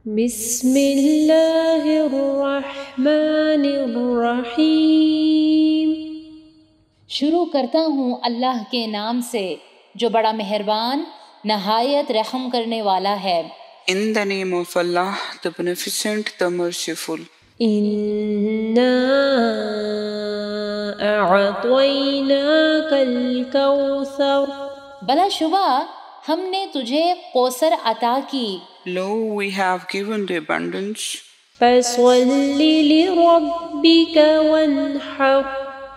بسم اللہ الرحمن الرحیم۔ شروع کرتا ہوں اللہ کے نام سے جو بڑا مہربان نہایت رحم کرنے والا ہے۔ In the name of Allah, the Beneficent, the Merciful. اِنَّا أَعْطَيْنَاكَ الْكَوْثَرَ۔ بلا شبہ ہم نے تجھے کوثر عطا کی۔ Lo, we have given thee abundance. فَصَلِّ لِرَبِّكَ وَانْحَرْ۔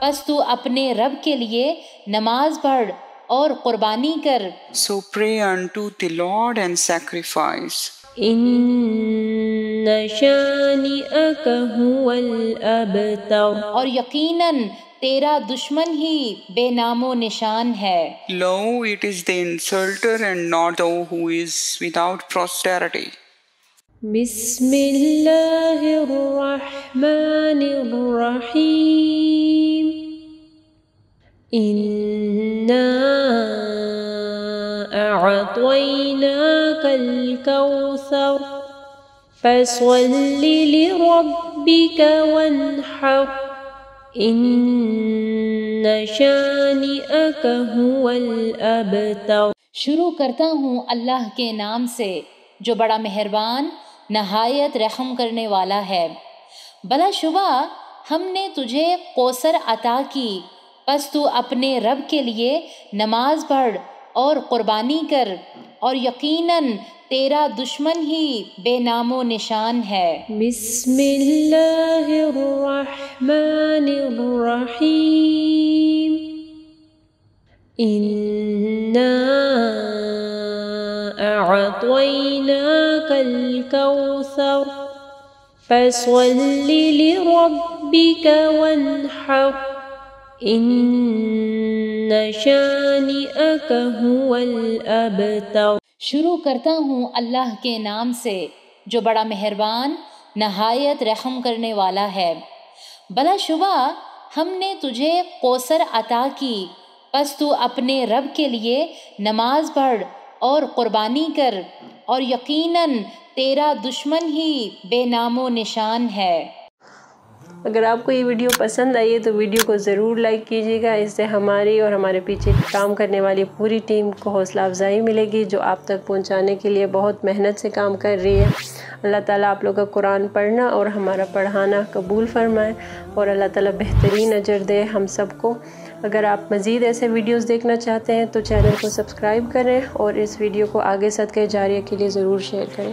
بس تو اپنے رب کے لیے نماز پڑھ اور قربانی کر۔ So pray unto the Lord and sacrifice. إِنَّ شَانِئَكَ هُوَ الْأَبْتَرُ۔ اور یقیناً تیرا دشمن ہی بے نام و نشان ہے۔ Lo, it is the insulter and not thou who is without posterity. بسم اللہ الرحمن الرحیم۔ إِنَّا أَعْطَيْنَاكَ الْكَوْثَرَ فَصَلِّ لِرَبِّكَ وَانْحَرْ إِنَّ شَانِئَكَ هُوَ الْأَبْتَرُ۔ شروع کرتا ہوں اللہ کے نام سے جو بڑا مہربان نہایت رحم کرنے والا ہے۔ بلا شبہ ہم نے تجھے کوثر عطا کی، بس تو اپنے رب کے لیے نماز پڑھ اور قربانی کر، اور یقیناً تیرا دشمن ہی بے نام و نشان ہے۔ بسم اللہ الرحمن الرحیم۔ إِنَّا أَعْطَيْنَاكَ الْكَوْثَرَ فَصَلِّ لِرَبِّكَ وَانْحَرْ إِنَّ شَانِئَكَ هُوَ الْأَبْتَرُ۔ شروع کرتا ہوں اللہ کے نام سے جو بڑا مہربان نہایت رحم کرنے والا ہے۔ بلا شبہ ہم نے تجھے کوثر عطا کی، بس تو اپنے رب کے لیے نماز پڑھ اور قربانی کر، اور یقیناً تیرا دشمن ہی بے نام و نشان ہے۔ اگر آپ کو یہ ویڈیو پسند آئی ہے تو ویڈیو کو ضرور لائک کیجیے گا، اس سے ہماری اور ہمارے پیچھے کام کرنے والی پوری ٹیم کو حوصلہ افزائی ملے گی جو آپ تک پہنچانے کے لیے بہت محنت سے کام کر رہی ہے۔ اللہ تعالیٰ آپ لوگ کا قرآن پڑھنا اور ہمارا پڑھانا قبول فرمائے، اور اللہ تعالیٰ بہترین اجر دے ہم سب کو۔ اگر آپ مزید ایسے ویڈیوز دیکھنا چاہتے ہیں تو چینل کو سبسکرائب کریں اور اس ویڈیو کو آگے صدقہ جاریہ کے لیے ضرور شیئر کریں۔